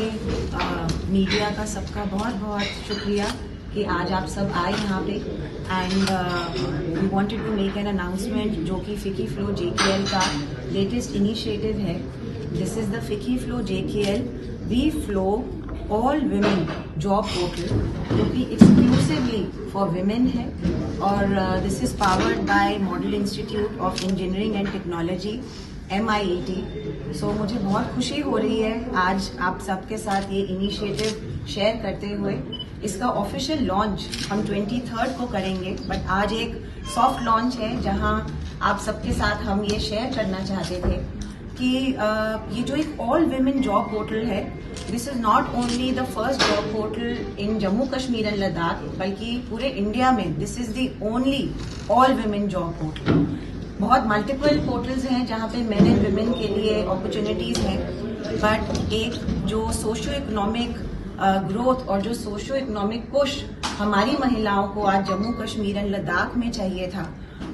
Media का सबका बहुत बहुत शुक्रिया कि आज आप सब आए यहाँ पे and we wanted to make an announcement जो कि फिकी फ्लो JKL का लेटेस्ट इनिशिएटिव है। This is the FICCI FLO JKL we FLO all women job portal जो कि एक्सक्लूसिवली फॉर विमेन है और this is powered by Model Institute of Engineering and Technology MIET। So मुझे बहुत खुशी हो रही है आज आप सबके साथ ये इनिशिएटिव शेयर करते हुए। इसका ऑफिशियल लॉन्च हम 23rd को करेंगे, बट आज एक सॉफ्ट लॉन्च है जहां आप सबके साथ हम ये शेयर करना चाहते थे कि ये जो एक ऑल विमेन जॉब पोर्टल है, this is not only the first job portal in Jammu Kashmir and Ladakh, बल्कि पूरे इंडिया में this is the only all women job portal. बहुत मल्टीपल पोर्टल्स हैं जहां पे मेन एंड विमेन के लिए अपॉर्चुनिटीज हैं, बट एक जो सोशियो इकोनॉमिक ग्रोथ और जो सोशियो इकोनॉमिक पुश हमारी महिलाओं को आज जम्मू कश्मीर एंड लद्दाख में चाहिए था,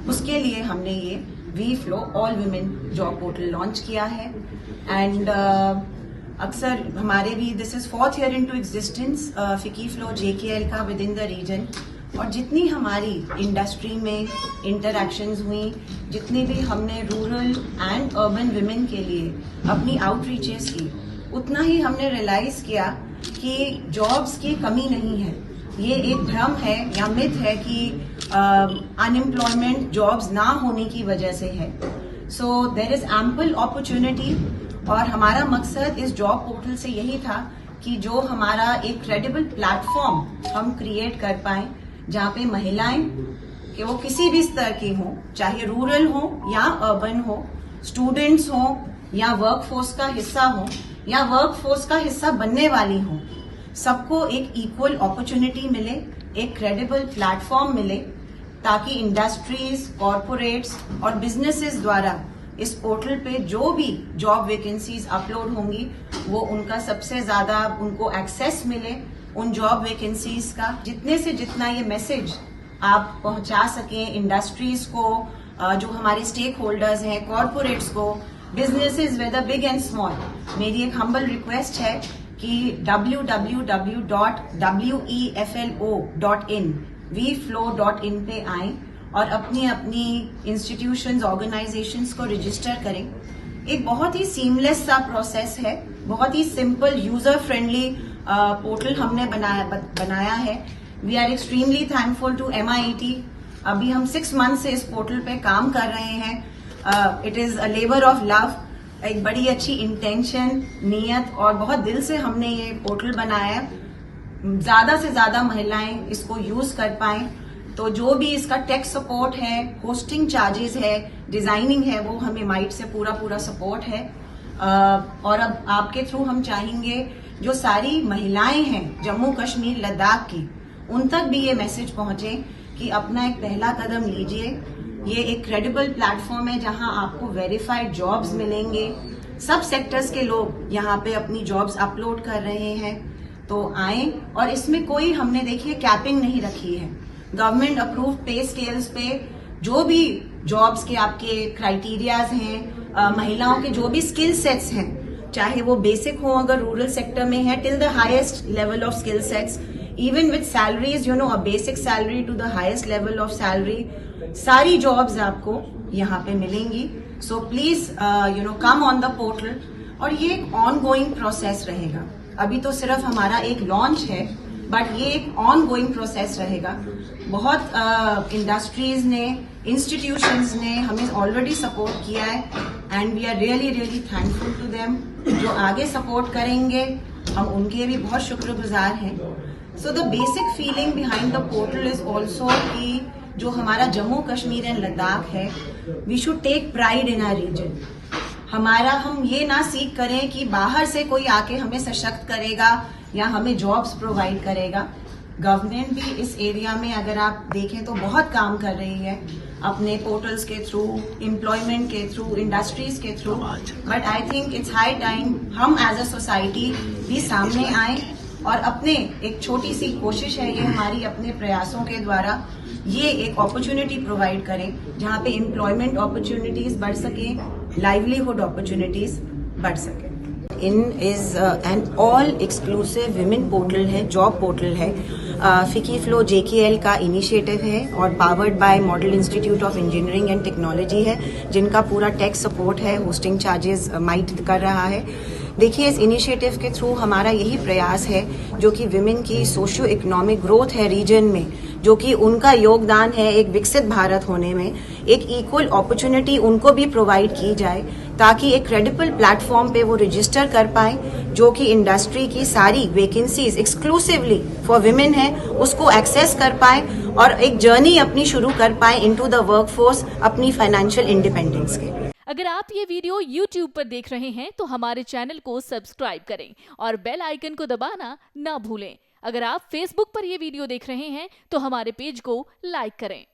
उसके लिए हमने ये we FLO all women job portal launch किया है। एंड अक्सर हमारे भी this is 4th year into existence FICCI FLO JKL का विद इन द रीजन, और जितनी हमारी इंडस्ट्री में इंटरैक्शंस हुई, जितनी भी हमने रूरल एंड अर्बन विमेन के लिए अपनी आउटरीचेस की, उतना ही हमने रियलाइज किया कि जॉब्स की कमी नहीं है। ये एक भ्रम है या मिथ है कि अनएम्प्लॉयमेंट जॉब्स ना होने की वजह से है। So there is ample opportunity, और हमारा मकसद इस जॉब पोर्टल से यही था कि जो हमारा एक क्रेडिबल प्लेटफॉर्म हम क्रिएट कर पाए जहां पे महिलाएं कि वो किसी भी स्तर की हों, चाहे रूरल हो या अर्बन हो, स्टूडेंट्स हो या वर्कफोर्स का हिस्सा हो या वर्कफोर्स का हिस्सा बनने वाली हो, सबको एक इक्वल अपॉर्चुनिटी मिले, एक क्रेडिबल प्लेटफॉर्म मिले, ताकि इंडस्ट्रीज, कॉरपोरेट्स और बिजनेसेस द्वारा इस पोर्टल पे जो भी जॉब वैकेंसीज अपलोड होंगी वो उनका सबसे ज्यादा उनको एक्सेस मिले उन जॉब वैकेंसीज का। जितने से जितना ये मैसेज आप पहुंचा सकें इंडस्ट्रीज को, जो हमारे स्टेक होल्डर्स हैं, कॉरपोरेट्स को, businesses whether big and small, मेरी एक हम्बल रिक्वेस्ट है कि www.weflo.in vflow.in पे आएं और अपनी अपनी इंस्टीट्यूशंस, ऑर्गेनाइजेशंस को रजिस्टर करें। एक बहुत ही सीमलेस सा प्रोसेस है, बहुत ही सिंपल यूजर फ्रेंडली पोर्टल हमने बनाया है। We are extremely thankful to MIET। अभी हम 6 मंथ से इस पोर्टल पे काम कर रहे हैं। It is a labour of love, एक बड़ी अच्छी इंटेंशन, नियत और बहुत दिल से हमने ये पोर्टल बनाया है। ज्यादा से ज्यादा महिलाएं इसको यूज कर पाएं, तो जो भी इसका टेक सपोर्ट है, होस्टिंग चार्जेस है, डिजाइनिंग है, वो हमें माइट से पूरा सपोर्ट है। और अब आपके थ्रू हम चाहेंगे जो सारी महिलाएं हैं जम्मू कश्मीर लद्दाख की, उन तक भी ये मैसेज पहुंचे कि अपना एक पहला कदम लीजिए। ये एक क्रेडिबल प्लेटफॉर्म है जहां आपको वेरीफाइड जॉब्स मिलेंगे। सब सेक्टर्स के लोग यहाँ पे अपनी जॉब्स अपलोड कर रहे हैं, तो आए। और इसमें कोई हमने देखिए कैपिंग नहीं रखी है। गवर्नमेंट अप्रूव्ड पे स्केल्स पे जो भी जॉब्स के आपके क्राइटेरियाज हैं, महिलाओं के जो भी स्किल सेट्स हैं, चाहे वो बेसिक हो अगर रूरल सेक्टर में है, till the highest level of skill sets, even with salaries, you know, a basic salary to the highest level of salary, सारी जॉब्स आपको यहाँ पे मिलेंगी। So please you know come on the portal. और ये एक ऑन गोइंग प्रोसेस रहेगा। अभी तो सिर्फ हमारा एक लॉन्च है, बट ये एक ऑन गोइंग प्रोसेस रहेगा। बहुत इंडस्ट्रीज ने, इंस्टीट्यूशंस ने हमें ऑलरेडी सपोर्ट किया है and we are really thankful to them. जो आगे सपोर्ट करेंगे हम उनके भी बहुत शुक्रगुजार हैं। So the basic feeling behind the portal is also कि जो हमारा जम्मू कश्मीर एंड लद्दाख है, we should take pride in our region. हमारा हम ये ना सीख करें कि बाहर से कोई आके हमें सशक्त करेगा या हमें जॉब्स प्रोवाइड करेगा। गवर्नमेंट भी इस एरिया में अगर आप देखें तो बहुत काम कर रही है अपने पोर्टल्स के थ्रू, एम्प्लॉयमेंट के थ्रू, इंडस्ट्रीज के through, but I think it's high time हम एज अ सोसाइटी भी सामने आए और अपने एक छोटी सी कोशिश है ये हमारी, अपने प्रयासों के द्वारा ये एक अपॉर्चुनिटी प्रोवाइड करें जहां पे एम्प्लॉयमेंट अपॉर्चुनिटीज बढ़ सके, लाइवलीहुड अपॉर्चुनिटीज बढ़ सके। In is an all exclusive women portal है, जॉब पोर्टल है। फिकी फ्लो JKL का इनिशिएटिव है और powered by Model Institute of Engineering and Technology है, जिनका पूरा टेक सपोर्ट है, होस्टिंग चार्जेस माइट कर रहा है। देखिए, इस इनिशिएटिव के थ्रू हमारा यही प्रयास है जो कि विमेन की सोशियो इकोनॉमिक ग्रोथ है रीजन में, जो कि उनका योगदान है एक विकसित भारत होने में, एक इक्वल अपॉर्चुनिटी उनको भी प्रोवाइड की जाए ताकि एक क्रेडिबल प्लेटफॉर्म पे वो रजिस्टर कर पाए, जो कि इंडस्ट्री की सारी वैकेंसीज एक्सक्लूसिवली फॉर विमेन है उसको एक्सेस कर पाए और एक जर्नी अपनी शुरू कर पाए इनटू द वर्कफोर्स अपनी फाइनेंशियल इंडिपेंडेंस के। अगर आप ये वीडियो YouTube पर देख रहे हैं तो हमारे चैनल को सब्सक्राइब करें और बेल आइकन को दबाना ना भूलें। अगर आप Facebook पर ये वीडियो देख रहे हैं तो हमारे पेज को लाइक करें।